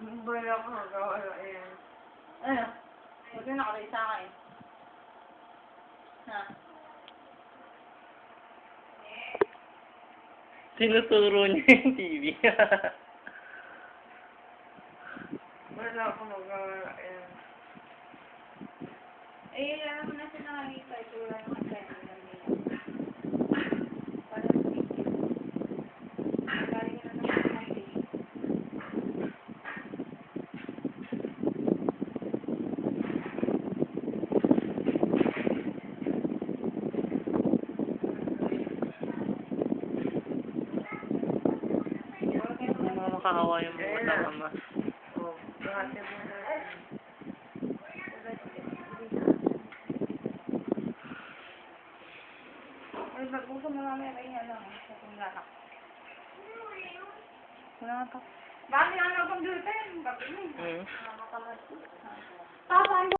Wala ko magawala yan. Ano? Huwag yung nakabay sa akin. Ha? Tinuturo niya yung TV. Wala ko magawala yan. Eh, alam mo na siya nakakita. Ito wala yung kaya. Nakakahawa yung mga tama. Oh, bahati mo na. Ay, mag-uso mo namin ay ano, sa tinglanak. Wala nga pa. Bakit ang computer? Bakit mo? Mm. Nakakamat. Papa,